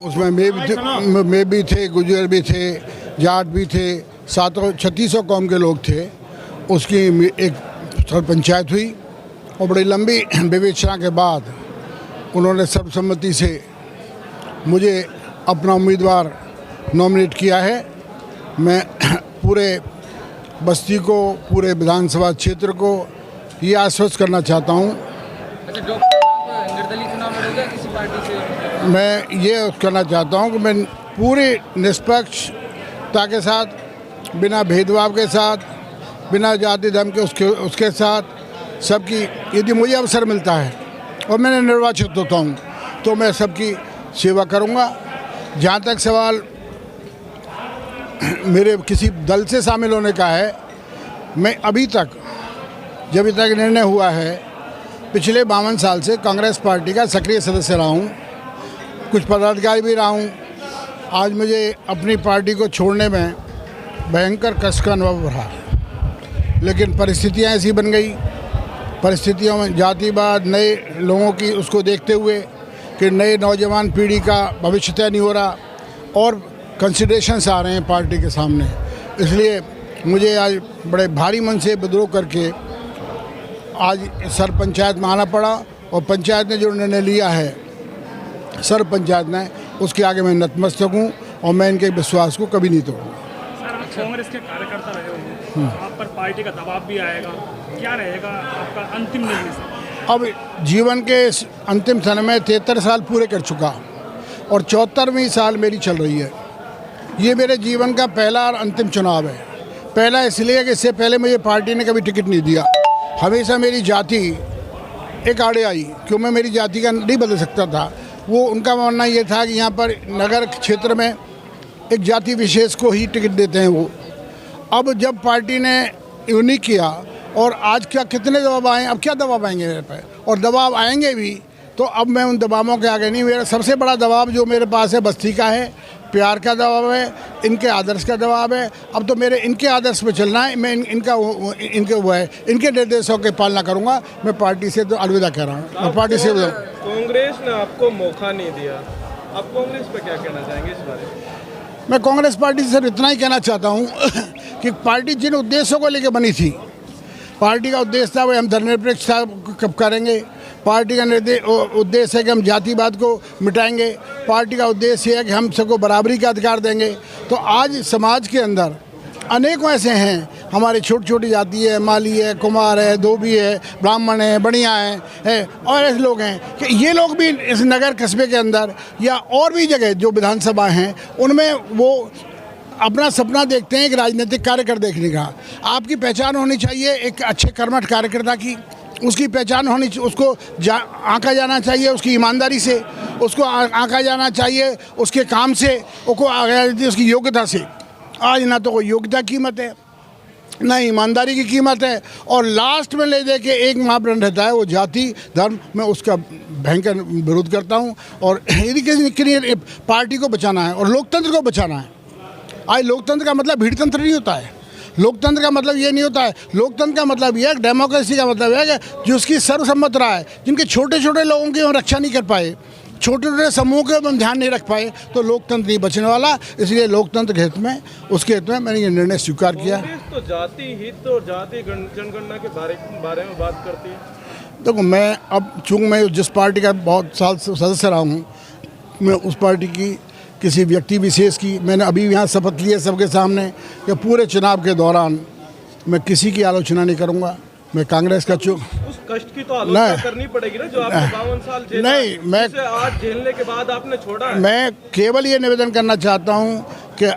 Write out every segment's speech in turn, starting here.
उसमें मैं भी थे, गुजर भी थे, जाट भी थे, 3600 कौम के लोग थे। उसकी एक सरपंचायत हुई और बड़ी लंबी विवेचना के बाद उन्होंने सर्वसम्मति से मुझे अपना उम्मीदवार नॉमिनेट किया है। मैं पूरे बस्ती को, पूरे विधानसभा क्षेत्र को ये आश्वस्त करना चाहता हूँ। अच्छा, जो निर्दलीय चुनाव लड़ोगे किसी पार्टी से? मैं ये कहना चाहता हूँ कि मैं पूरी निष्पक्षता के साथ, बिना भेदभाव के साथ, बिना जाति धर्म के उसके साथ सबकी, यदि मुझे अवसर मिलता है और मैंने निर्वाचित होता हूँ तो मैं सबकी सेवा करूँगा। जहाँ तक सवाल मेरे किसी दल से शामिल होने का है, मैं अभी तक जब तक निर्णय हुआ है, पिछले 52 साल से कांग्रेस पार्टी का सक्रिय सदस्य रहा हूँ, कुछ पदाधिकारी भी रहा हूँ। आज मुझे अपनी पार्टी को छोड़ने में भयंकर कष्ट का अनुभव रहा, लेकिन परिस्थितियाँ ऐसी बन गई। परिस्थितियों में जातिवाद, नए लोगों की उसको देखते हुए कि नए नौजवान पीढ़ी का भविष्य तय नहीं हो रहा और कंसिडरेशंस आ रहे हैं पार्टी के सामने, इसलिए मुझे आज बड़े भारी मन से विद्रोह करके आज सरपंचायत में आना पड़ा। और पंचायत ने जो निर्णय लिया है, सरपंचायत ने, उसके आगे मैं नतमस्तक हूँ और मैं इनके विश्वास को कभी नहीं तोड़ूंगा। सर, आप कांग्रेस के कार्यकर्ता रहे हो, आप पर पार्टी का दबाव भी आएगा, क्या रहेगा आपका अंतिम निर्णय सर? अब जीवन के इस अंतिम समय में 73 साल पूरे कर चुका और 74वीं साल मेरी चल रही है। ये मेरे जीवन का पहला और अंतिम चुनाव है। पहला इसलिए कि इससे पहले मुझे पार्टी ने कभी टिकट नहीं दिया। हमेशा मेरी जाति एक आड़े आई, क्यों मैं मेरी जाति का नहीं बदल सकता था। वो उनका मानना ये था कि यहाँ पर नगर क्षेत्र में एक जाति विशेष को ही टिकट देते हैं वो। अब जब पार्टी ने यूनिक किया और आज क्या कितने दबाव आए, अब क्या दबाव आएंगे मेरे पे, और दबाव आएंगे भी तो अब मैं उन दबावों के आगे नहीं। मेरा सबसे बड़ा दबाव जो मेरे पास है बस्ती का है, प्यार का दबाव है, इनके आदर्श का दबाव है। अब तो मेरे इनके आदर्श पे चलना है। मैं इनके निर्देशों की पालना करूंगा। मैं पार्टी से तो अलविदा कह रहा हूँ। मैं पार्टी से कांग्रेस ने आपको मौका नहीं दिया, आप कांग्रेस पे क्या कहना चाहेंगे इस बारे में? मैं कांग्रेस पार्टी से इतना ही कहना चाहता हूँ कि पार्टी जिन उद्देश्यों को लेकर बनी थी, पार्टी का उद्देश्य था वो हम धर्मनिरपेक्षता कब करेंगे, पार्टी का उद्देश्य है कि हम जातिवाद को मिटाएंगे, पार्टी का उद्देश्य है कि हम सबको बराबरी का अधिकार देंगे। तो आज समाज के अंदर अनेकों ऐसे हैं, हमारी छोटी छोटी जाति है, माली है, कुमार है, धोबी है, ब्राह्मण है, बनिया है और ऐसे लोग हैं कि ये लोग भी इस नगर कस्बे के अंदर या और भी जगह जो विधानसभा हैं उनमें वो अपना सपना देखते हैं एक राजनीतिक कार्यकर देखने का। आपकी पहचान होनी चाहिए एक अच्छे कर्मठ कार्यकर्ता की, उसकी पहचान होनी, उसको आंका जाना चाहिए उसकी ईमानदारी से, उसको आंका जाना चाहिए उसके काम से, उसकी योग्यता से। आज ना तो कोई योग्यता कीमत है, ना ईमानदारी की कीमत है, और लास्ट में ले दे के एक मापदंड रहता है वो जाति धर्म। मैं उसका भयंकर विरोध करता हूँ। और यदि किसी पार्टी को बचाना है और लोकतंत्र को बचाना है, आज लोकतंत्र का मतलब भीड़तंत्र नहीं होता है। लोकतंत्र का मतलब ये नहीं होता है। लोकतंत्र का मतलब ये है, डेमोक्रेसी का मतलब है कि जो उसकी सर्वसम्मत रहा है, जिनके छोटे छोटे लोगों की हम रक्षा नहीं कर पाए, छोटे छोटे समूह के हम ध्यान नहीं रख पाए, तो लोकतंत्र नहीं बचने वाला। इसलिए लोकतंत्र के हित में, उसके हित में मैंने ये निर्णय स्वीकार किया। तो जाति हित और जाति जनगणना के बारे में बात करती है। देखो, मैं अब चूँकि मैं जिस पार्टी का बहुत साल से सदस्य रहा हूँ, मैं उस पार्टी की किसी व्यक्ति विशेष की, मैंने अभी यहाँ शपथ ली है सबके सामने कि पूरे चुनाव के दौरान मैं किसी की आलोचना नहीं करूँगा। मैं कांग्रेस का उस कष्ट की तो आलोचना करनी पड़ेगी ना जो आपने 52 साल झेला। नहीं, मैं आज झेलने के बाद आपने छोड़ा है। मैं केवल ये निवेदन करना चाहता हूँ कि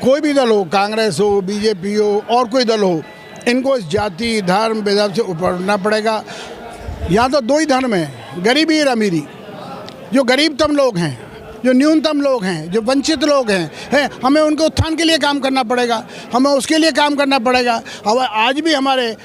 कोई भी दल हो, कांग्रेस हो, बीजेपी हो और कोई दल हो, इनको इस जाति धर्म भेदभाव से उभरना पड़ेगा। यहाँ तो दो ही धर्म है, गरीबी और अमीरी। जो गरीबतम लोग हैं, जो न्यूनतम लोग हैं, जो वंचित लोग हैं, हमें उनके उत्थान के लिए काम करना पड़ेगा, हमें उसके लिए काम करना पड़ेगा। अब आज भी हमारे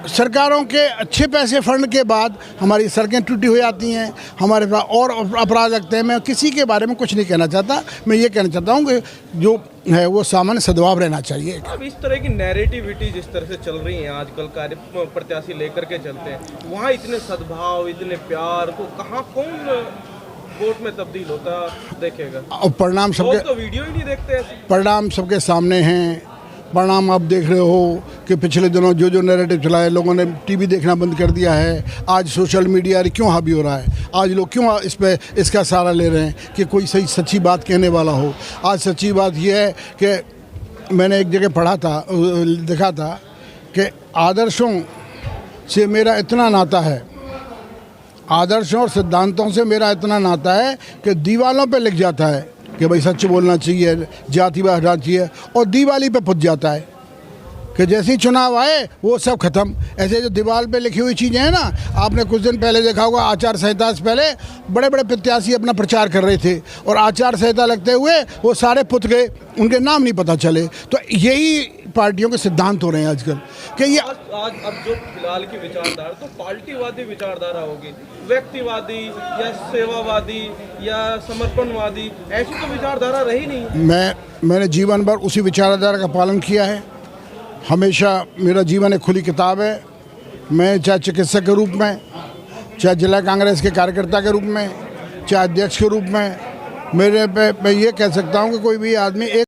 सरकारों के अच्छे पैसे फंड के बाद हमारी सड़कें टूटी हुई आती हैं, हमारे पास और अपराध लगते हैं। मैं किसी के बारे में कुछ नहीं कहना चाहता। मैं ये कहना चाहता हूँ कि जो है वो सामान्य सद्भाव रहना चाहिए। अब इस तरह की नैरेटिविटी जिस तरह से चल रही है आजकल, कार्य प्रत्याशी लेकर के चलते हैं, वहाँ इतने सद्भाव, इतने प्यार को कहाँ कौन वोट में तब्दील होता देखेगा। और परिणाम लोग सबके तो वीडियो ही नहीं देखते ऐसे। परिणाम सबके सामने हैं। परिणाम आप देख रहे हो कि पिछले दिनों जो जो नैरेटिव चला है, लोगों ने टीवी देखना बंद कर दिया है। आज सोशल मीडिया क्यों हावी हो रहा है, आज लोग क्यों इस पे इसका सहारा ले रहे हैं कि कोई सही सच्ची बात कहने वाला हो। आज सच्ची बात यह है कि मैंने एक जगह पढ़ा था, देखा था कि आदर्शों से मेरा इतना नाता है, आदर्शों और सिद्धांतों से मेरा इतना नाता है कि दीवालों पे लिख जाता है कि भाई सच बोलना चाहिए, जातिवाद हटाना चाहिए, और दीवाली पे पुत जाता है कि जैसे ही चुनाव आए वो सब खत्म। ऐसे जो दीवार पे लिखी हुई चीज़ें हैं ना, आपने कुछ दिन पहले देखा होगा, आचार संहिता से पहले बड़े बड़े प्रत्याशी अपना प्रचार कर रहे थे और आचार संहिता लगते हुए वो सारे पुत गए, उनके नाम नहीं पता चले। तो यही पार्टियों के सिद्धांत हो रहे हैं आजकल कि ये आज अब जो फिलहाल की विचारधारा तो पार्टीवादी विचारधारा होगी, व्यक्तिवादी या सेवावादी या समर्पणवादी, ऐसी तो विचारधारा रही नहीं। मैंने जीवन भर उसी विचारधारा का पालन किया है। हमेशा मेरा जीवन एक खुली किताब है। मैं चाहे चिकित्सक के रूप में, चाहे जिला कांग्रेस के कार्यकर्ता के रूप में, चाहे अध्यक्ष के रूप में, मेरे पे मैं ये कह सकता हूँ कि कोई भी आदमी एक